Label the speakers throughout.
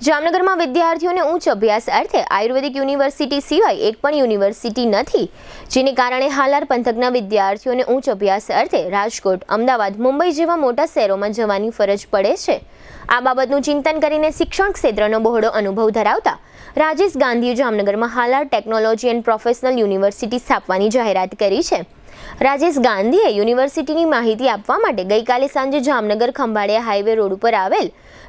Speaker 1: જામનગરમાં વિદ્યાર્થીઓને ઉચ્ચ અભ્યાસ અર્થે આયુર્વેદિક યુનિવર્સિટી સિવાય એક પણ યુનિવર્સિટી નથી, જેને કારણે હાલાર પંથકના વિદ્યાર્થીઓને ઉચ્ચ અભ્યાસ અર્થે રાજકોટ, અમદાવાદ, મુંબઈ જેવા મોટા શહેરોમાં જવાની ફરજ પડે છે। આ બાબતનું ચિંતન કરીને શિક્ષણ ક્ષેત્રનો બહોળો અનુભવ ધરાવતા રાજેશ ગાંધીએ જામનગરમાં Halar technology and professional university સ્થાપવાની જાહેરાત કરી છે। રાજેશ ગાંધીએ યુનિવર્સિટીની માહિતી આપવા માટે ગઈકાલે સાંજે જામનગર ખંભાળિયા હાઈવે રોડ ઉપર આવેલ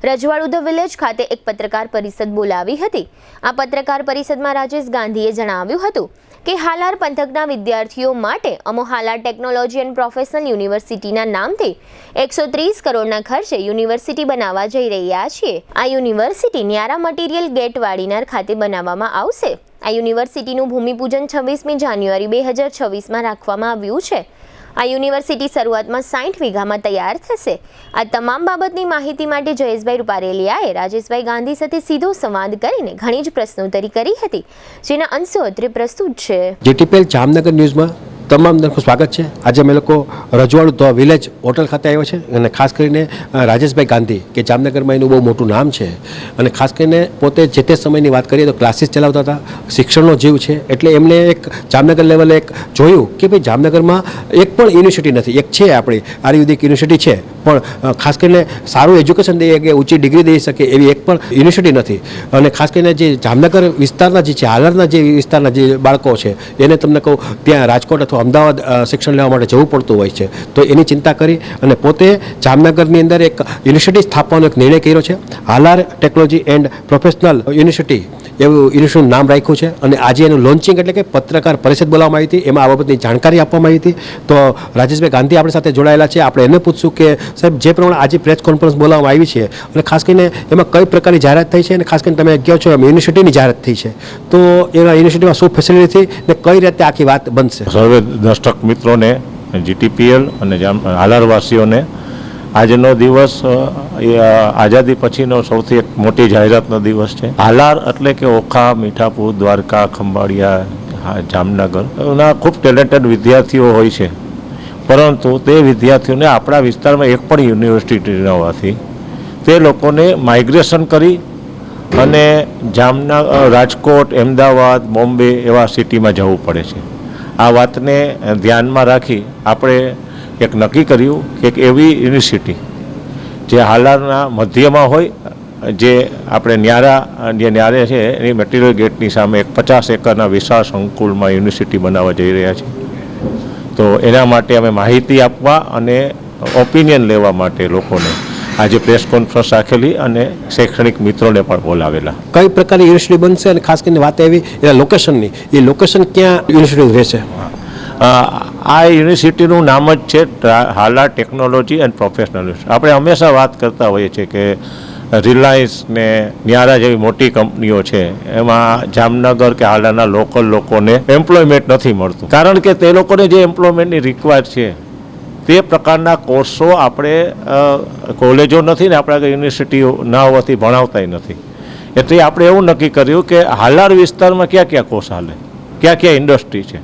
Speaker 1: રજવાડુ ધ વિલેજ ખાતે એક પત્રકાર પરિષદ બોલાવી હતી। આ પત્રકાર પરિષદમાં રાજેશ ગાંધીએ જણાવ્યું હતું કે હાલાર પંથકના વિદ્યાર્થીઓ માટે અમો હાલાર ટેકનોલોજી એન્ડ પ્રોફેશનલ યુનિવર્સિટીના નામથી 130 કરોડના ખર્ચે યુનિવર્સિટી બનાવવા જઈ રહ્યા છીએ। આ university Nayara material gate Vadinar ખાતે બનાવવામાં આવશે। આ યુનિવર્સિટીનું ભૂમિપૂજન 26મી જાન્યુઆરી 2026માં રાખવામાં આવ્યું છે। આ યુનિવર્સિટી શરૂઆતમાં 60 વીઘામાં તૈયાર થશે। આ તમામ બાબતની માહિતી માટે જયેશભાઈ રૂપારેલિયાએ રાજેશભાઈ ગાંધી સાથે સીધો સંવાદ કરીને ઘણી જ પ્રશ્નોત્તરી કરી હતી, જેના અંશો અત્રે પ્રસ્તુત છે।
Speaker 2: જીટીપીએલ જામનગર ન્યૂઝમાં તમામ દર્શકોનું સ્વાગત છે। આજે અમે લોકો રજવાડુ ધ વિલેજ હોટલ ખાતે આવ્યો છે અને ખાસ કરીને રાજેશભાઈ ગાંધી કે જામનગરમાં એનું બહુ મોટું નામ છે અને ખાસ કરીને પોતે જે તે સમયની વાત કરીએ તો ક્લાસીસ ચલાવતા હતા, શિક્ષણનો જીવ છે, એટલે એમણે એક જામનગર લેવલે એક જોયું કે ભાઈ જામનગરમાં એક પણ યુનિવર્સિટી નથી। એક છે આપણી આયુર્વેદિક યુનિવર્સિટી છે, પણ ખાસ કરીને સારું એજ્યુકેશન દઈએ કે ઊંચી ડિગ્રી દઈ શકે એવી એક પણ યુનિવર્સિટી નથી। અને ખાસ કરીને જે જામનગર વિસ્તારના જે છે, હાલારના જે વિસ્તારના જે બાળકો છે એને તમને કહું ત્યાં રાજકોટ અથવા અમદાવાદ શિક્ષણ લેવા માટે જવું પડતું હોય છે, તો એની ચિંતા કરી અને પોતે જામનગરની અંદર એક યુનિવર્સિટી સ્થાપવાનો એક નિર્ણય કર્યો છે। Halar technology and professional university એવું યુનિવર્સિટીનું નામ રાખ્યું છે અને આજે એનું લોન્ચિંગ એટલે કે પત્રકાર પરિષદ બોલાવવામાં આવી હતી, એમાં આ બાબતની જાણકારી આપવામાં આવી હતી। તો રાજેશભાઈ ગાંધી આપણી સાથે જોડાયેલા છે, આપણે એને પૂછશું કે સાહેબ જે પ્રમાણે આજે પ્રેસ કોન્ફરન્સ બોલાવવામાં આવી છે અને ખાસ કરીને એમાં કઈ પ્રકારની જાહેરાત થઈ છે અને ખાસ કરીને તમે કહો છો એમ યુનિવર્સિટીની જાહેરાત થઈ છે, તો એના યુનિવર્સિટીમાં શું ફેસિલિટી ને કઈ રીતે આખી વાત બનશે?
Speaker 3: સર્વે દર્શક મિત્રોને, જીટીપીએલ અને હાલારવાસીઓને આજનો દિવસ આઝાદી પછીનો સૌથી એક મોટી જાહેરાતનો દિવસ છે। હાલાર એટલે કે ઓખા, મીઠાપુર, દ્વારકા, ખંભાળિયા, જામનગરના ખૂબ ટેલેન્ટેડ વિદ્યાર્થીઓ હોય છે, પરંતુ તે વિદ્યાર્થીઓને આપણા વિસ્તારમાં એક પણ યુનિવર્સિટી ન હોવાથી તે લોકોને માઇગ્રેશન કરી અને રાજકોટ, અમદાવાદ, બોમ્બે એવા સિટીમાં જવું પડે છે। આ વાતને ધ્યાનમાં રાખી આપણે એક નક્કી કર્યું કે એક એવી યુનિવર્સિટી જે હાલારના મધ્યમાં હોય, જે આપણે ન્યારે છે એની મટીરિયલ ગેટની સામે એક 50 એકરના વિશાળ સંકુલમાં યુનિવર્સિટી બનાવવા જઈ રહ્યા છે। તો એના માટે અમે માહિતી આપવા અને ઓપિનિયન લેવા માટે લોકોને આજે પ્રેસ કોન્ફરન્સ રાખેલી અને શૈક્ષણિક મિત્રોને પણ બોલાવેલા।
Speaker 2: કઈ પ્રકારની યુનિવર્સિટી બનશે અને ખાસ કરીને વાત એવી એના લોકેશનની, એ લોકેશન ક્યાં યુનિવર્સિટી રહેશે?
Speaker 3: આ યુનિવર્સિટીનું નામ જ છે હાલાર ટેકનોલોજી એન્ડ પ્રોફેશનલ। આપણે હંમેશા વાત કરતા હોઈએ છીએ કે રિલાયન્સ ને ન્યારા જેવી મોટી કંપનીઓ છે, એમાં જામનગર કે હાલારના લોકલ લોકોને એમ્પ્લોયમેન્ટ નથી મળતું, કારણ કે તે લોકોને જે એમ્પ્લોયમેન્ટની રિક્વાયર છે તે પ્રકારના કોર્સો આપણે કોલેજો નથી ને આપણે યુનિવર્સિટીઓ ના હોવાથી ભણાવતા નથી। એટલે આપણે એવું નક્કી કર્યું કે હાલાર વિસ્તારમાં ક્યાં ક્યાં કોર્સ હાલે, ક્યાં ક્યાં ઇન્ડસ્ટ્રી છે,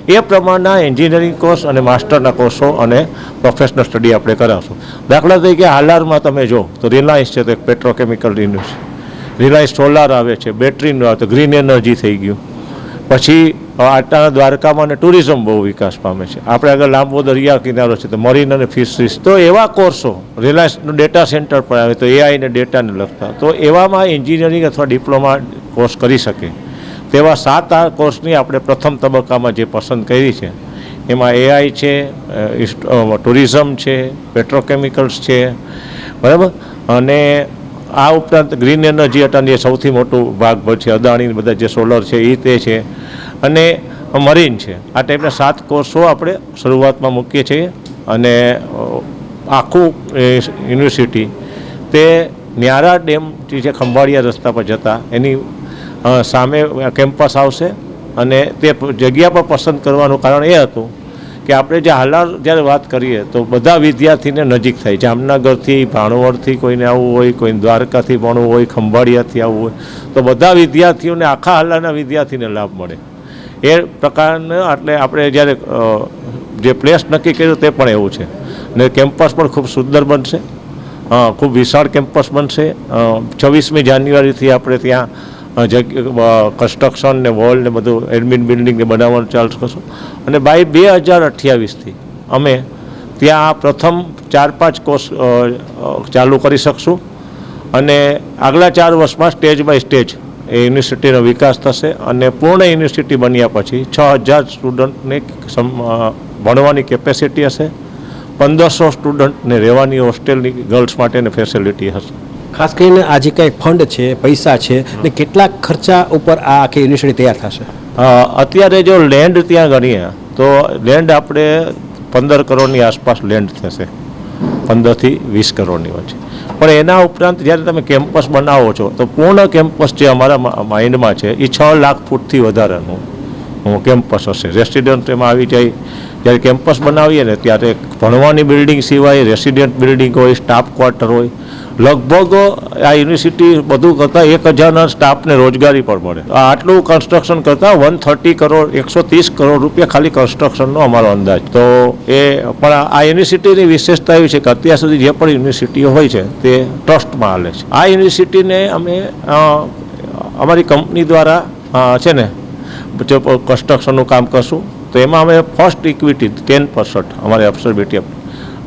Speaker 3: એ પ્રમાણના એન્જિનિયરિંગ કોર્સ અને માસ્ટરના કોર્સો અને પ્રોફેશનલ સ્ટડી આપણે કરાવશું। દાખલા તરીકે હાલારમાં તમે જો તો રિલાયન્સ છે તો એક પેટ્રોકેમિકલ યુનિવર્સિટી, રિલાયન્સ સોલાર આવે છે, બેટરીનું આવે તો ગ્રીન એનર્જી થઈ ગયું, પછી આટલા દ્વારકામાં અને ટુરિઝમ બહુ વિકાસ પામે છે, આપણે આગળ લાંબો દરિયા કિનારો છે તો મરીન અને ફિશરીઝ, તો એવા કોર્સો રિલાયન્સનું ડેટા સેન્ટર પણ આવે તો એઆઈ ને ડેટાને લગતા, તો એવામાં એન્જિનિયરિંગ અથવા ડિપ્લોમા કોર્સ કરી શકે તેવા 7 આ કોર્સની આપણે પ્રથમ તબક્કામાં જે પસંદ કરી છે એમાં એઆઈ છે, ટુરિઝમ છે, પેટ્રોકેમિકલ્સ છે, બરાબર, અને આ ઉપરાંત ગ્રીન એનર્જી અટાની સૌથી મોટું ભાગ ભજશે, અદાણી બધા જે સોલર છે એ તે છે, અને મરીન છે। આ ટાઈપના 7 કોર્સો આપણે શરૂઆતમાં મૂકીએ છીએ અને આખું યુનિવર્સિટી તે ન્યારા ડેમ જે ખંભાળિયા રસ્તા પર જતા એની સામે કેમ્પસ આવશે અને તે જગ્યા પર પસંદ કરવાનું કારણ એ હતું કે આપણે જે હાલાર જ્યારે વાત કરીએ તો બધા વિદ્યાર્થીને નજીક થાય, જામનગરથી, ભાણવડથી કોઈને આવવું હોય, કોઈ દ્વારકાથી ભણવું હોય, ખંભાળિયાથી આવવું હોય, તો બધા વિદ્યાર્થીઓને આખા હાલારના વિદ્યાર્થીને લાભ મળે એ પ્રકારના। એટલે આપણે જ્યારે જે પ્લેસ નક્કી કર્યું તે પણ એવું છે અને કેમ્પસ પણ ખૂબ સુંદર બનશે ખૂબ વિશાળ કેમ્પસ બનશે. 26મી જાન્યુઆરીથી આપણે ત્યાં કન્સ્ટ્રક્શન ને વોલ ને બધું એડમિન બિલ્ડિંગને બનાવવાનું ચાલુ કરશું અને બાય 2028થી અમે ત્યાં પ્રથમ 4-5 કોર્સ ચાલુ કરી શકશું અને આગલા 4 વર્ષમાં સ્ટેજ બાય સ્ટેજ એ યુનિવર્સિટીનો વિકાસ થશે અને પૂર્ણ યુનિવર્સિટી બન્યા પછી 6000 સ્ટુડન્ટને ભણવાની કેપેસિટી હશે, 1500 સ્ટુડન્ટને રહેવાની હોસ્ટેલની ગર્લ્સ માટેની ફેસિલિટી હશે.
Speaker 2: ખાસ કરીને આ જે કંઈ ફંડ છે, પૈસા છે ને કેટલાક ખર્ચા ઉપર આ આખી યુનિવર્સિટી તૈયાર થશે?
Speaker 3: અત્યારે જો લેન્ડ ત્યાં ગણીએ તો લેન્ડ આપણે 15 કરોડની આસપાસ લેન્ડ થશે, 15 થી 20 કરોડની વચ્ચે. પણ એના ઉપરાંત જ્યારે તમે કેમ્પસ બનાવો છો તો પૂર્ણ કેમ્પસ જે અમારા માઇન્ડમાં છે એ 6 લાખ ફૂટથી વધારાનું કેમ્પસ હશે. રેસિડેન્ટ એમાં આવી જાય. જ્યારે કેમ્પસ બનાવીએ ને ત્યારે ભણવાની બિલ્ડિંગ સિવાય રેસિડેન્ટ બિલ્ડિંગ હોય, સ્ટાફ ક્વાર્ટર હોય. લગભગ આ યુનિવર્સિટી બધું કરતાં 1000ના સ્ટાફને રોજગારી પણ મળે. આટલું કન્સ્ટ્રક્શન કરતાં 130 કરોડ 130 કરોડ રૂપિયા ખાલી કન્સ્ટ્રક્શનનો અમારો અંદાજ. તો એ પણ આ યુનિવર્સિટીની વિશેષતા એવી છે કે અત્યાર સુધી જે પણ યુનિવર્સિટીઓ હોય છે તે ટ્રસ્ટમાં હાલે છે. આ યુનિવર્સિટીને અમે અમારી કંપની દ્વારા છે ને કન્સ્ટ્રક્શનનું કામ કરશું તો એમાં અમે ફર્સ્ટ ઇક્વિટી 10% અમારે અબ્સોર્બિટી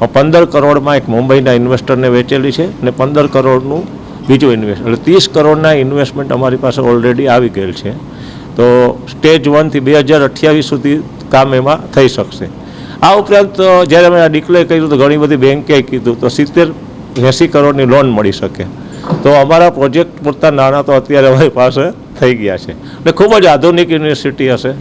Speaker 3: 15 કરોડમાં એક મુંબઈના ઇન્વેસ્ટરને વેચેલી છે અને 15 કરોડનું બીજું ઇન્વેસ્ટ એટલે 30 કરોડના ઇન્વેસ્ટમેન્ટ અમારી પાસે ઓલરેડી આવી ગયેલ છે. તો સ્ટેજ 1 થી 2028 સુધી કામ એમાં થઈ શકશે. આ ઉપરાંત જ્યારે અમે આ ડિક્લેર કર્યું તો ઘણી બધી બેન્કે કીધું તો 70-80 કરોડની લોન મળી શકે. તો અમારા પ્રોજેક્ટ પૂરતા નાણાં તો અત્યારે અમારી પાસે થઈ ગયા છે. એટલે ખૂબ જ આધુનિક યુનિવર્સિટી હશે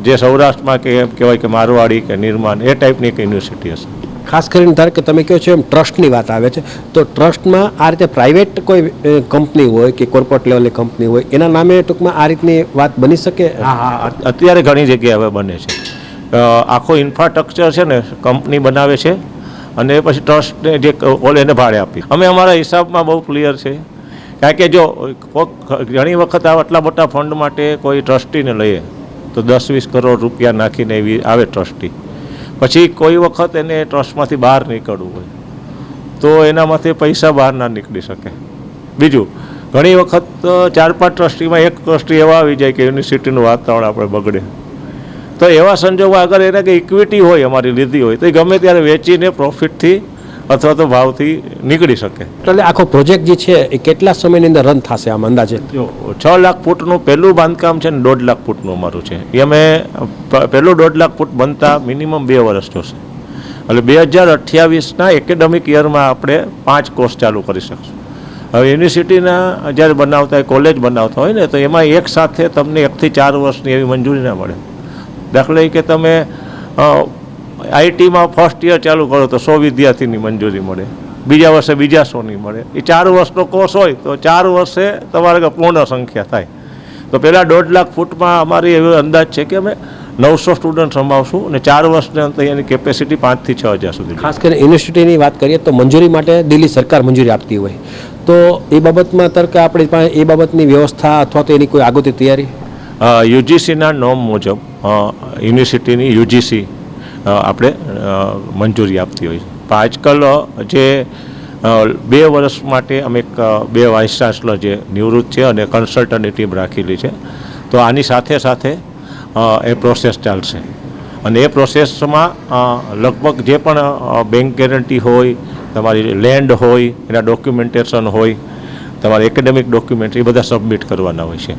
Speaker 3: જે સૌરાષ્ટ્રમાં કે એમ કહેવાય કે મારવાડી કે નિર્માણ એ ટાઈપની એક યુનિવર્સિટી હશે.
Speaker 2: ખાસ કરીને ધારો કે તમે કહો છો એમ ટ્રસ્ટની વાત આવે છે તો ટ્રસ્ટમાં આ રીતે પ્રાઇવેટ કોઈ કંપની હોય કે કોર્પોરેટ લેવલની કંપની હોય એના નામે ટૂંકમાં આ રીતની વાત બની શકે?
Speaker 3: હા, અત્યારે ઘણી જગ્યાએ હવે બને છે. આખો ઇન્ફ્રાસ્ટ્રક્ચર છે ને કંપની બનાવે છે અને પછી ટ્રસ્ટને જે એને ભાડે આપી. અમે અમારા હિસાબમાં બહુ ક્લિયર છે કારણ કે જો ઘણી વખત આટલા મોટા ફંડ માટે કોઈ ટ્રસ્ટીને લઈએ તો 10-20 કરોડ રૂપિયા નાખીને એવી આવે ટ્રસ્ટી. પછી કોઈ વખત એને ટ્રસ્ટમાંથી બહાર નીકળવું હોય તો એનામાંથી પૈસા બહાર ના નીકળી શકે. બીજું ઘણી વખત 4-5 ટ્રસ્ટીમાં એક ટ્રસ્ટી એવા આવી જાય કે યુનિવર્સિટીનું વાતાવરણ આપણે બગડે. તો એવા સંજોગોમાં અગર એને કંઈ ઇક્વિટી હોય અમારી લીધી હોય તો એ ગમે ત્યારે વેચીને પ્રોફિટથી અથવા તો ભાવથી નીકળી શકે.
Speaker 2: એટલે આખો પ્રોજેક્ટ જે છે એ કેટલા સમયની અંદર રન થશે આમ અંદાજે?
Speaker 3: જો 6 લાખ ફૂટનું પહેલું બાંધકામ છે ને 1.5 લાખ ફૂટનું અમારું છે. એ અમે પહેલું 1.5 લાખ ફૂટ બનતા મિનિમમ 2 વર્ષ જોશે. એટલે 2028ના એકેડેમિક યરમાં આપણે 5 કોર્સ ચાલુ કરી શકશું. હવે યુનિવર્સિટીના જ્યારે બનાવતા હોય કોલેજ બનાવતા હોય ને તો એમાં એક સાથે તમને 1 થી 4 વર્ષની એવી મંજૂરી ના મળે. દાખલા કે તમે આઈટીમાં ફર્સ્ટ યર ચાલુ કરો તો 100 વિદ્યાર્થીની મંજૂરી મળે, બીજા વર્ષે બીજા 100ની મળે. એ 4 વર્ષનો કોર્સ હોય તો 4 વર્ષે તમારે પૂર્ણ સંખ્યા થાય. તો પહેલાં 1.5 લાખ ફૂટમાં અમારી એવો અંદાજ છે કે અમે 900 સ્ટુડન્ટ સમાવશું અને 4 વર્ષની અંદર એની કેપેસિટી 5 થી 6000 સુધી.
Speaker 2: ખાસ કરીને યુનિવર્સિટીની વાત કરીએ તો મંજૂરી માટે દિલ્હી સરકાર મંજૂરી આપતી હોય તો એ બાબતમાં તરકે આપણી પાસે એ બાબતની વ્યવસ્થા અથવા તો એની કોઈ આગોતરી તૈયારી?
Speaker 3: યુજીસીના નોર્મ મુજબ યુનિવર્સિટીની યુજીસી આપણે મંજૂરી આપતી હોય છે. પણ આજકાલ જે 2 વર્ષ માટે અમે 2 વાઇસ ચાન્સલર જે નિવૃત્ત છે અને કન્સલ્ટન્ટની ટીમ રાખેલી છે. તો આની સાથે સાથે એ પ્રોસેસ ચાલશે અને એ પ્રોસેસમાં લગભગ જે પણ બેંક ગેરંટી હોય, તમારી લેન્ડ હોય, એના ડોક્યુમેન્ટેશન હોય, તમારે એકેડેમિક ડોક્યુમેન્ટ એ બધા સબમિટ કરવાના હોય છે.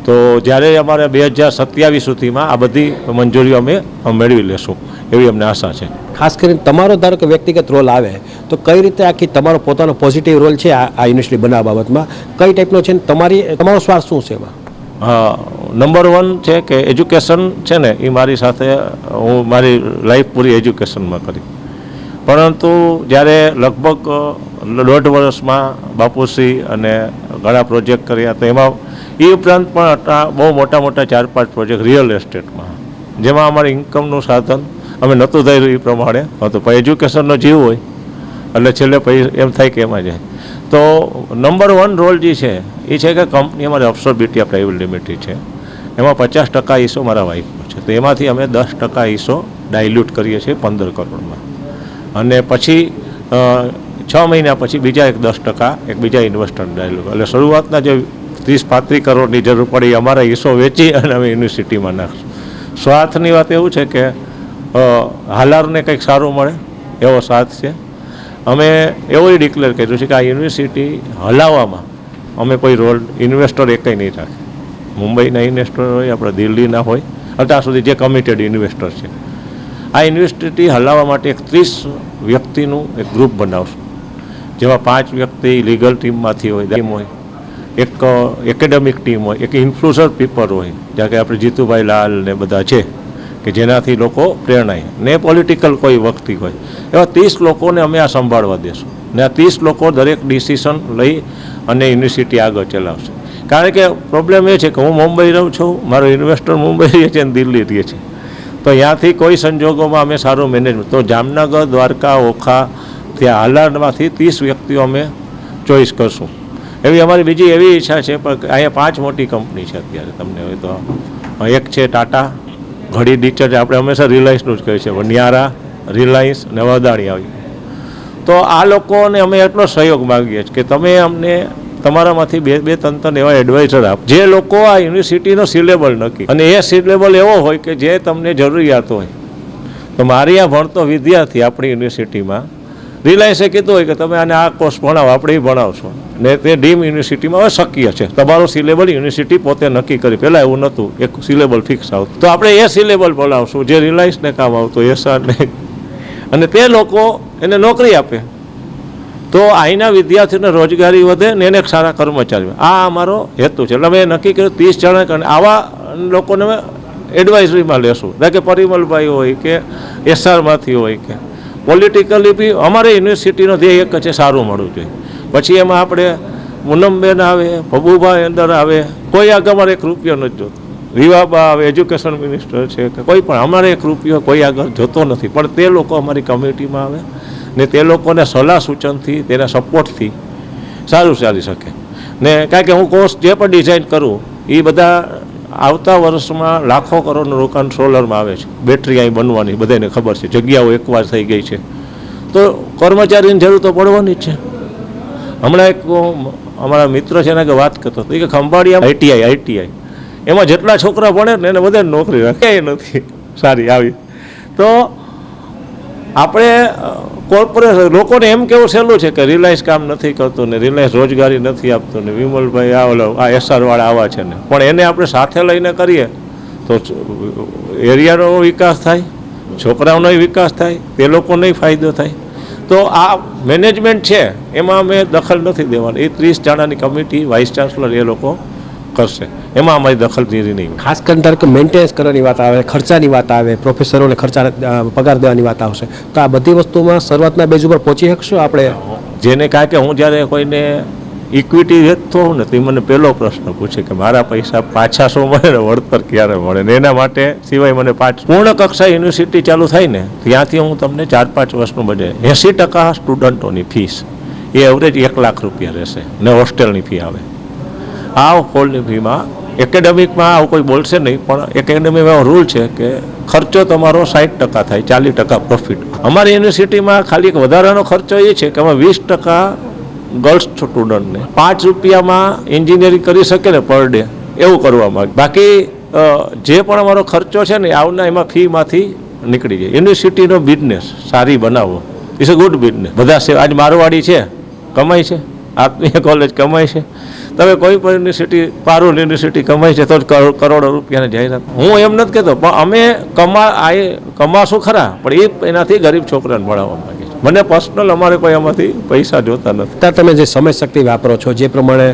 Speaker 3: તો જ્યારે અમારે 2027 સુધીમાં આ બધી મંજૂરીઓ અમે મેળવી લેશું એવી અમને આશા છે.
Speaker 2: ખાસ કરીને તમારો ધારો કે વ્યક્તિગત રોલ આવે તો કઈ રીતે આખી તમારો પોતાનો પોઝિટિવ રોલ છે આ યુનિવર્સિટી બનાવવા બાબતમાં કઈ ટાઈપનો છે તમારો સ્વાર્થ શું છે એમાં?
Speaker 3: નંબર 1 છે કે એજ્યુકેશન છે ને એ મારી સાથે હું મારી લાઈફ પૂરી એજ્યુકેશનમાં કરી. પરંતુ જ્યારે લગભગ 1.5 વર્ષમાં બાપુશ્રી અને ઘણા પ્રોજેક્ટ કર્યા તો એમાં એ ઉપરાંત પણ બહુ મોટા 4-5 પ્રોજેક્ટ રિયલ એસ્ટેટમાં જેમાં અમારે ઇન્કમનું સાધન અમે નહોતું ધાર્યું એ પ્રમાણે હતું. પણ એજ્યુકેશનનો જીવ હોય એટલે છેલ્લે એમ થાય કે એમાં જાય. તો નંબર 1 રોલ જે છે એ છે કે કંપની અમારી અબ્સોર્બિટી પ્રાઇવેટ લિમિટેડ છે. એમાં 50% હિસ્સો મારા વાઈફનો છે. તો એમાંથી અમે 10% હિસ્સો ડાયલ્યુટ કરીએ છીએ 15 કરોડમાં અને પછી 6 મહિના પછી બીજા એક 10% એક બીજા ઇન્વેસ્ટર ડાયલોગ. એટલે શરૂઆતના જે 30-35 કરોડની જરૂર પડી અમારા હિસ્સો વેચી અને અમે યુનિવર્સિટીમાં નાખશું. સ્વાર્થની વાત એવું છે કે હાલારને કંઈક સારું મળે એવો સ્વાર્થ છે. અમે એવું ડિક્લેર કર્યું છે કે આ યુનિવર્સિટી હલાવવામાં અમે કોઈ રોલ ઇન્વેસ્ટર એકય નહીં રાખે. મુંબઈના ઇન્વેસ્ટર હોય, આપણે દિલ્હીના હોય, અત્યાર સુધી જે કમિટેડ ઇન્વેસ્ટર છે. આ યુનિવર્સિટી હલાવવા માટે એક 30 વ્યક્તિનું એક ગ્રુપ બનાવશું, જેમાં 5 વ્યક્તિ લીગલ ટીમમાંથી હોય, એક એકેડેમિક ટીમ હોય, એક ઇન્ફ્લુએન્સર પીપલ હોય, જ્યાં કે આપણે જીતુભાઈ લાલ ને બધા છે કે જેનાથી લોકો પ્રેરણાય, ને પોલિટિકલ કોઈ વ્યક્તિ હોય. એવા 30 લોકોને અમે આ સંભાળવા દેશું ને આ 30 લોકો દરેક ડિસિઝન લઈ અને યુનિવર્સિટી આગળ ચલાવશે. કારણ કે પ્રોબ્લેમ એ છે કે હું મુંબઈ રહું છું, મારો ઇન્વેસ્ટર મુંબઈ રહે છે અને દિલ્હી રહે છે, તો ત્યાંથી કોઈ સંજોગોમાં અમે સારું મેનેજમેન્ટ, તો જામનગર, દ્વારકા, ઓખા, ત્યાં હાલારમાંથી 30 વ્યક્તિઓ અમે ચોઈસ કરશું. એવી અમારી બીજી એવી ઈચ્છા છે, પણ અહીંયા 5 મોટી કંપની છે અત્યારે. તમને હોય તો એક છે ટાટા, ઘડી ડિટર્જન્ટ, આપણે હંમેશા રિલાયન્સનું જ કહીએ છીએ, નિયારા, રિલાયન્સ ને અદાણી આવી. તો આ લોકોને અમે એટલો સહયોગ માગીએ છીએ કે તમે અમને તમારામાંથી બે ત્રણ એવા એડવાઇઝર આપ, જે લોકો આ યુનિવર્સિટીનો સિલેબલ નક્કી, અને એ સિલેબલ એવો હોય કે જે તમને જરૂરિયાત હોય. તો મારી આ ભણતો વિદ્યાર્થી આપણી યુનિવર્સિટીમાં રિલાયન્સે કીધું હોય કે તમે આને આ કોર્સ ભણાવો, આપણે એ ભણાવશો, ને તે ડીમ યુનિવર્સિટીમાં હવે શક્ય છે. તમારો સિલેબલ યુનિવર્સિટી પોતે નક્કી કરી, પહેલાં એવું નહોતું, એક સિલેબલ ફિક્સ આવતું, તો આપણે એ સિલેબલ ભણાવશું જે રિલાયન્સને કામ આવતું, એસઆરને, અને તે લોકો એને નોકરી આપે, તો અહીંના વિદ્યાર્થીઓને રોજગારી વધે ને એને એક સારા કર્મચારી. આ અમારો હેતુ છે. એટલે અમે નક્કી કર્યું 30 જણા, આવા લોકોને અમે એડવાઇઝરીમાં લેશું, કે પરિમલભાઈ હોય કે એસઆરમાંથી હોય કે પોલિટિકલી બી અમારે યુનિવર્સિટીનો ધ્યેય એક છે, સારું મળવું જોઈએ. પછી એમાં આપણે પૂનમબેન આવે, ભભુભાઈ અંદર આવે, કોઈ આગળ અમારે 1 રૂપિયો નથી જોતો. વિવાબા આવે, એજ્યુકેશન મિનિસ્ટર છે કે કોઈ પણ, અમારે 1 રૂપિયો કોઈ આગળ જોતો નથી, પણ તે લોકો અમારી કમિટીમાં આવે ને તે લોકોને સલાહ સૂચનથી, તેના સપોર્ટથી સારું ચાલી શકે. ને કારણ કે હું કોર્સ જે પણ ડિઝાઇન કરું એ બધા આવતા વર્ષમાં લાખો કરોડનું રોકાણ સોલરમાં આવે છે, બેટરી અહીં બનવાની બધાને ખબર છે, જગ્યાઓ એકવાર થઈ ગઈ છે, તો કર્મચારીની જરૂર તો પડવાની જ છે. હમણાં એક અમારા મિત્ર છે ને કે વાત કરતો હતો કે ખંભાળિયા આઈટીઆઈ એમાં જેટલા છોકરા ભણે ને એને બધાને નોકરી રાખે નથી સારી આવી. તો આપણે કોર્પોરેટ લોકોને એમ કેવું સહેલું છે કે રિલાયન્સ કામ નથી કરતું ને રિલાયન્સ રોજગારી નથી આપતું ને વિમલભાઈ આ એસઆરવાળા આવા છે ને, પણ એને આપણે સાથે લઈને કરીએ તો એરિયાનો વિકાસ થાય, છોકરાઓનો વિકાસ થાય, તે લોકોનો ફાયદો થાય. તો આ મેનેજમેન્ટ છે એમાં અમે દખલ નથી દેવાની. એ 30 જણાની કમિટી, વાઇસ ચાન્સલર એ લોકો કરશે, એમાં અમારી દખલગીરી નહીં.
Speaker 2: ખાસ કરીને ધારો કે મેન્ટેનન્સ કરવાની વાત આવે, ખર્ચાની વાત આવે, પ્રોફેસરોને ખર્ચા પગાર દેવાની વાત આવશે, તો આ બધી વસ્તુમાં શરૂઆતના બેઝ ઉપર પહોંચી શકશું આપણે?
Speaker 3: જેને કારણ કે હું જ્યારે કોઈને ઇક્વિટી વેચતો હોઉં ને તો મને પહેલો પ્રશ્ન પૂછે કે મારા પૈસા પાછા શું મળે ને વળતર ક્યારે મળે ને. એના માટે સિવાય મને પૂર્ણ કક્ષા યુનિવર્સિટી ચાલુ થાય ને ત્યાંથી હું તમને 4-5 વર્ષનું બજેટ, 80% સ્ટુડન્ટોની ફીસ એ એવરેજ 1 લાખ રૂપિયા રહેશે ને હોસ્ટેલની ફી આવે. આ હોલની ફીમાં એકેડેમિકમાં આવું કોઈ બોલશે નહીં, પણ એકેડેમિકમાં એવો રૂલ છે કે ખર્ચો તમારો 60% થાય, 40% પ્રોફિટ. અમારી યુનિવર્સિટીમાં ખાલી એક વધારાનો ખર્ચો એ છે કે અમે 20% ગર્લ્સ સ્ટુડન્ટને 5 રૂપિયામાં એન્જિનિયરિંગ કરી શકે ને પર ડે, એવું કરવામાં. બાકી જે પણ અમારો ખર્ચો છે ને આવના એમાં ફીમાંથી નીકળી જાય. યુનિવર્સિટીનો બિઝનેસ સારી બનાવો, ઇટ્સ અ ગુડ બિઝનેસ. બધા છે, આજ મારવાડી છે કમાય છે, આત્મીય કોલેજ કમાય છે, તમે કોઈ પણ યુનિવર્સિટી, પારુલ યુનિવર્સિટી કમાય છે તો કરોડો રૂપિયાની જાહેરાત. હું એમ નથી કહેતો, પણ અમે કમાશું ખરા, પણ એનાથી ગરીબ છોકરાને ભણાવવા માંગે છે. મને પર્સનલ અમારે કોઈ એમાંથી પૈસા જોતા નથી.
Speaker 2: અત્યારે તમે જે સમય શક્તિ વાપરો છો, જે પ્રમાણે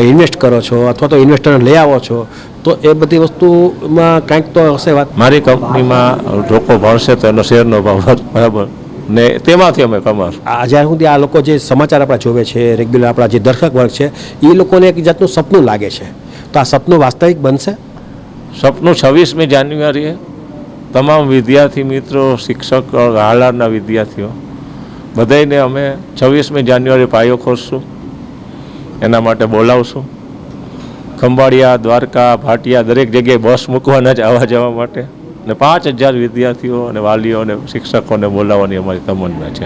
Speaker 2: ઇન્વેસ્ટ કરો છો અથવા તો ઇન્વેસ્ટરને લઈ આવો છો, તો એ બધી વસ્તુમાં કાંઈક તો હશે વાત?
Speaker 3: મારી કંપનીમાં લોકો ભણશે તો એનો શેરનો ભાવ બરાબર ને તેમાંથી અમે કમાશું.
Speaker 2: જ્યાં સુધી આ લોકો જે સમાચાર આપણા જોવે છે, રેગ્યુલર આપણા જે દર્શક વર્ગ છે, એ લોકોને એક જાતનું સપનું લાગે છે, તો આ સપનું વાસ્તવિક બનશે?
Speaker 3: સપનું 26મી જાન્યુઆરીએ તમામ વિદ્યાર્થી મિત્રો, શિક્ષક, હાલારના વિદ્યાર્થીઓ બધાને અમે 26મી જાન્યુઆરી પાયો ખોલશું, એના માટે બોલાવશું. ખંભાળિયા, દ્વારકા, ભાટિયા દરેક જગ્યાએ બસ મૂકવાના જ આવવા જવા માટે, ને 5000 વિદ્યાર્થીઓ અને વાલીઓ અને શિક્ષકોને બોલાવવાની અમારી તમન્ના છે.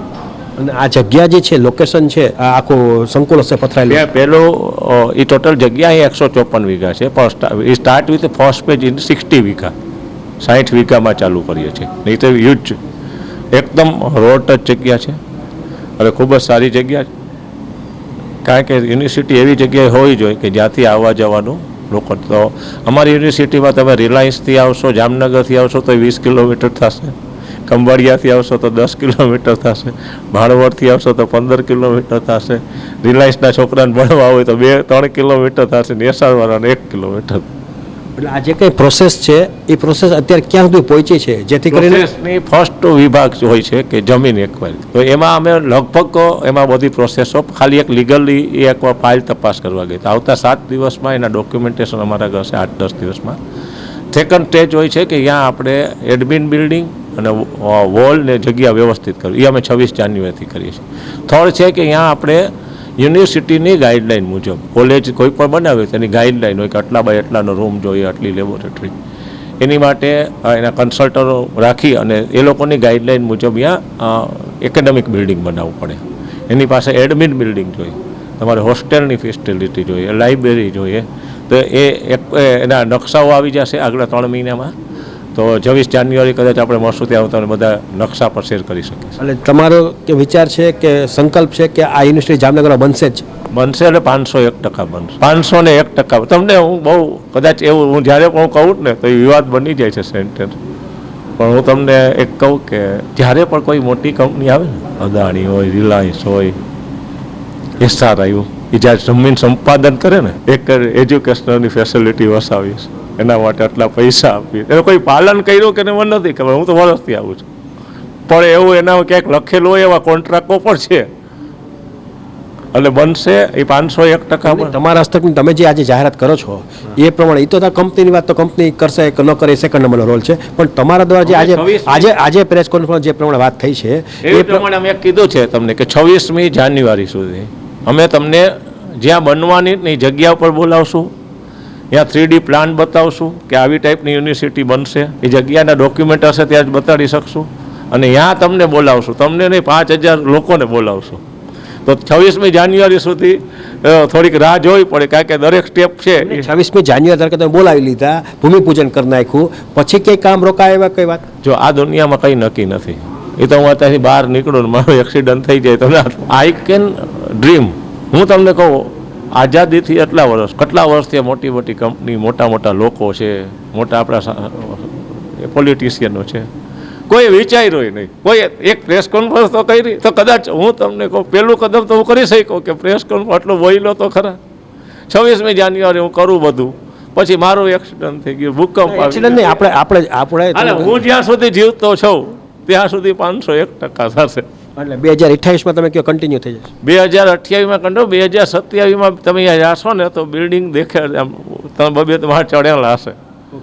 Speaker 2: અને આ જગ્યા જે છે લોકેશન છે આ આખું સંકુલ હશે પથરાયેલું
Speaker 3: ત્યાં પહેલો એ ટોટલ જગ્યા અહીં 154 વીઘા છે પણ એ start with first page in 60 વીઘા 60 વીઘામાં ચાલુ કરીએ છીએ નહીં તો યુજ એકદમ રોડ ટચ જગ્યા છે અને ખૂબ જ સારી જગ્યા છે કારણ કે યુનિવર્સિટી એવી જગ્યાએ હોવી જોઈએ કે જ્યાંથી આવવા જવાનું લોકો તો અમારી યુનિવર્સિટીમાં તમે રિલાયન્સથી આવશો જામનગરથી આવશો તો 20 કિલોમીટર થશે ખંભાળિયાથી આવશો તો 10 કિલોમીટર થશે ભાણવડથી આવશો તો 15 કિલોમીટર થશે રિલાયન્સના છોકરાને ભણવા હોય તો 2-3 કિલોમીટર થશે નેસાળવાળાને 1 કિલોમીટર
Speaker 2: એટલે આ જે કંઈ પ્રોસેસ છે એ પ્રોસેસ અત્યારે ક્યાં સુધી પહોંચી છે જેથી કરીને
Speaker 3: પ્રોસેસની ફર્સ્ટ વિભાગ હોય છે કે જમીન એક્વાયર તો એમાં અમે લગભગ એમાં બધી પ્રોસેસો ખાલી એક લીગલી એકવાર ફાઇલ તપાસ કરવા ગઈ તો આવતા 7 દિવસમાં એના ડોક્યુમેન્ટેશન અમારા ઘરશે 8-10 દિવસમાં સેકન્ડ સ્ટેજ હોય છે કે ત્યાં આપણે એડમિન બિલ્ડિંગ અને વોલ ને જગ્યા વ્યવસ્થિત કરવી એ અમે 26 જાન્યુઆરીથી કરીએ છીએ થર્ડ છે કે ત્યાં આપણે યુનિવર્સિટીની ગાઈડલાઇન મુજબ કોલેજ કોઈ પણ બનાવે તેની ગાઈડલાઇન હોય કે આટલા બાય આટલાનો રૂમ જોઈએ આટલી લેબોરેટરી એની માટે એના કન્સલ્ટરો રાખી અને એ લોકોની ગાઈડલાઇન મુજબ ત્યાં એકેડેમિક બિલ્ડિંગ બનાવવું પડે એની પાસે એડમિન બિલ્ડિંગ જોઈએ તમારે હોસ્ટેલની ફેસિલિટી જોઈએ લાઇબ્રેરી જોઈએ તો એના નકશાઓ આવી જશે આગલા 3 મહિનામાં તો 26 જાન્યુઆરી કદાચ આપણે મળશું ત્યાં તમને બધા નકશા પર શેર કરી શકીશું
Speaker 2: એટલે તમારો કે વિચાર છે કે સંકલ્પ છે કે આ યુનિવર્સિટી જામનગરમાં બનશે જ
Speaker 3: બનશે એટલે 501% બનશે 501% તમને હું બહુ કદાચ એવું હું જ્યારે પણ કહું ને તો એ વિવાદ બની જાય છે સેન્ટેન્સ પણ હું તમને એક કહું કે જ્યારે પણ કોઈ મોટી કંપની આવે ને અદાણી હોય રિલાયન્સ હોય SRI એ જ્યારે જમીન સંપાદન કરે ને એક એજ્યુકેશનલની ફેસિલિટી વસાવીશ એના માટે આટલા પૈસા આપીએ એને કોઈ પાલન કર્યું કે મને નથી ખબર હું તો વર્ષથી આવું છું પણ એવું એના ક્યાંક લખેલું હોય એવા કોન્ટ્રાક્ટો પણ છે એટલે બનશે એ 501%
Speaker 2: તમારા હસ્તકની તમે જે આજે જાહેરાત કરો છો એ પ્રમાણે એ તો કંપનીની વાત તો કંપની કરશે કે ન કરે સેકન્ડ નંબરનો રોલ છે પણ તમારા દ્વારા જે આજે પ્રેસ કોન્ફરન્સ જે પ્રમાણે વાત થઈ છે
Speaker 3: એ પ્રમાણે અમે કીધું છે તમને કે 26મી જાન્યુઆરી સુધી અમે તમને જ્યાં બનવાની જગ્યા પર બોલાવશું ત્યાં 3D પ્લાન બતાવશું કે આવી ટાઈપની યુનિવર્સિટી બનશે એ જગ્યાના ડોક્યુમેન્ટ હશે ત્યાં જ બતાડી શકશું અને ત્યાં તમને બોલાવશું તમને નહીં 5000 લોકોને બોલાવશું તો 26મી જાન્યુઆરી સુધી થોડીક રાહ જોવી પડે કારણ કે દરેક સ્ટેપ છે
Speaker 2: 26મી જાન્યુઆરી તરીકે તમે બોલાવી લીધા ભૂમિપૂજન કરી નાખ્યું પછી કંઈ કામ રોકાય એવા કઈ વાત
Speaker 3: જો આ દુનિયામાં કંઈ નક્કી નથી એ તો હું અત્યારથી બહાર નીકળું ને મારો એક્સિડન્ટ થઈ જાય તમને આઈ કેન ડ્રીમ હું તમને કહું આઝાદીથી કેટલા વર્ષથી મોટી મોટી કંપની મોટા લોકો છે મોટા આપણા પોલિટિશિયનો છે કોઈ વિચાર્યું નહીં કોઈ એક પ્રેસ કોન્ફરન્સ તો કરી તો કદાચ હું તમને કહું પહેલું કદમ તો હું કરી શકું કે પ્રેસ કોન્ફરન્સ આટલું બોલ્યો તો ખરા 26મી જાન્યુઆરી હું કરું બધું પછી મારું એક્સિડન્ટ થઈ ગયું ભૂકંપ
Speaker 2: એક્સિડન્ટ નહીં આપણે
Speaker 3: હું જ્યાં સુધી જીવતો છું ત્યાં સુધી 501% થશે
Speaker 2: એટલે 2028માં તમે કયો કન્ટિન્યુ થઈ જશે
Speaker 3: 2028માં કંડો 2027માં તમે અહીંયા જશો ને તો બિલ્ડિંગ દેખે તમે બબે તમારે ચડેલા હશે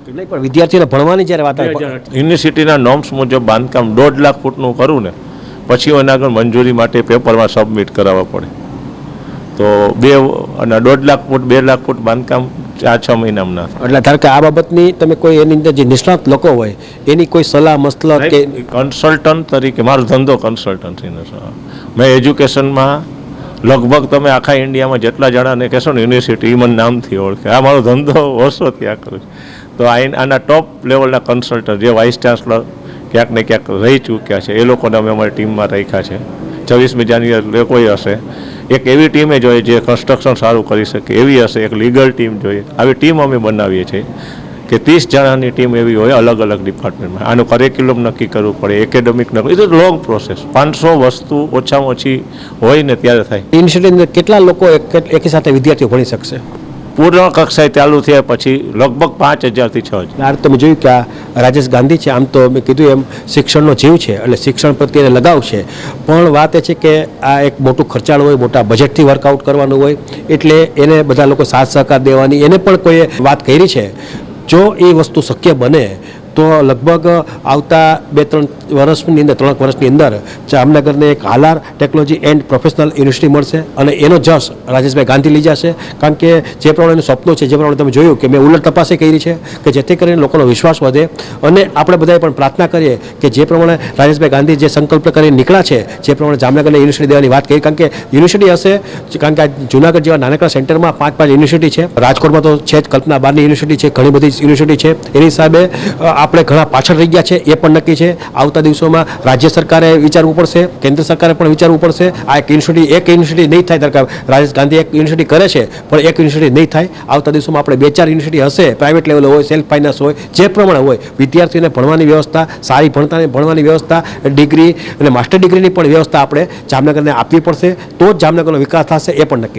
Speaker 2: નહીં પણ વિદ્યાર્થીઓને ભણવાની જ્યારે વાત આવે
Speaker 3: યુનિવર્સિટીના નોર્મ્સ મુજબ બાંધકામ 1.5 લાખ ફૂટનું કરું ને પછી એના આગળ મંજૂરી માટે પેપરમાં સબમિટ કરાવવા પડે તો 1.5 લાખ ફૂટ 2 લાખ ફૂટ બાંધકામ 4-6 મહિનામાં ના
Speaker 2: એટલે ધારો કે આ બાબતની તમે કોઈ એની અંદર જે નિષ્ણાત લોકો હોય એની કોઈ સલાહ મસલત કે
Speaker 3: કન્સલ્ટન્ટ તરીકે મારો ધંધો કન્સલ્ટન્સીનો છે મેં એજ્યુકેશનમાં લગભગ તમે આખા ઇન્ડિયામાં જેટલા જણાને કહેશો ને યુનિવર્સિટી મને નામથી ઓળખે આ મારો ધંધો વર્ષોથી આ કરું છું તો આના ટોપ લેવલના કન્સલ્ટન્ટ જે વાઇસ ચાન્સલર ક્યાંક ને ક્યાંક રહી ચૂક્યા છે એ લોકોને અમે અમારી ટીમમાં રાખ્યા છે 26મી જાન્યુઆરી કોઈ હશે એક એવી ટીમે જોઈએ જે કન્સ્ટ્રક્શન સારું કરી શકે એવી હશે એક લીગલ ટીમ જોઈએ આવી ટીમ અમે બનાવીએ છીએ કે 30 જણાની ટીમ એવી હોય અલગ અલગ ડિપાર્ટમેન્ટમાં આનું કરિક્યુલમ નક્કી કરવું પડે એકેડેમિક નક્કી એ તો લોંગ પ્રોસેસ 500 વસ્તુ ઓછામાં ઓછી હોય ને ત્યારે થાય
Speaker 2: યુનિવર્સિટીની કેટલા લોકો એકી સાથે વિદ્યાર્થીઓ ભણી શકશે
Speaker 3: પૂર્ણ કક્ષાએ ચાલુ થયા પછી લગભગ 5000 થી 6000
Speaker 2: આ તમે જોયું કે આ રાજેશ ગાંધી છે આમ તો મેં કીધું એમ શિક્ષણનો જીવ છે એટલે શિક્ષણ પ્રત્યે લગાવ છે પણ વાત એ છે કે આ એક મોટું ખર્ચાળ હોય મોટા બજેટથી વર્કઆઉટ કરવાનું હોય એટલે એને બધા લોકો સાથ સહકાર દેવાની એને પણ કોઈએ વાત કરી છે જો એ વસ્તુ શક્ય બને તો લગભગ આવતા 2-3 વર્ષની અંદર 3 વર્ષની અંદર જામનગરને એક Halar technology and professional university મળશે અને એનો જશ રાજેશભાઈ ગાંધી લઈ જશે. કારણ કે જે પ્રમાણેનું સપનું છે, જે પ્રમાણે તમે જોયું કે મેં ઉલટ તપાસે કરી છે કે જેથી કરીને લોકોનો વિશ્વાસ વધે અને આપણે બધાએ પણ પ્રાર્થના કરીએ કે જે પ્રમાણે રાજેશભાઈ ગાંધી જે સંકલ્પ કરીને નીકળ્યા છે, જે પ્રમાણે જામનગરને યુનિવર્સિટી દેવાની વાત કરી, કારણ કે યુનિવર્સિટી હશે, કારણ કે આ જૂનાગઢ જેવા નાનકડા સેન્ટરમાં 5 યુનિવર્સિટી છે, રાજકોટમાં તો છે જ, કલ્પના બહારની યુનિવર્સિટી છે, ઘણી બધી યુનિવર્સિટી છે. એની હિસાબે આપણે ઘણા પાછળ રહી ગયા છે એ પણ નક્કી છે. આવતા દિવસોમાં રાજ્ય સરકારે વિચારવું પડશે, કેન્દ્ર સરકારે પણ વિચારવું પડશે. આ એક યુનિવર્સિટી નહીં થાય, ધારો કે રાજેશ ગાંધી એક યુનિવર્સિટી કરે છે પણ એક યુનિવર્સિટી નહીં થાય. આવતા દિવસોમાં આપણે 2-4 યુનિવર્સિટી હશે, પ્રાઇવેટ લેવલ હોય, સેલ્ફ ફાઇનાન્સ હોય, જે પ્રમાણે હોય, વિદ્યાર્થીઓને ભણવાની વ્યવસ્થા, સારી ભણવાની વ્યવસ્થા, ડિગ્રી અને માસ્ટર ડિગ્રીની પણ વ્યવસ્થા આપણે જામનગરને આપવી પડશે, તો જ જામનગરનો વિકાસ થશે એ પણ નક્કી છે.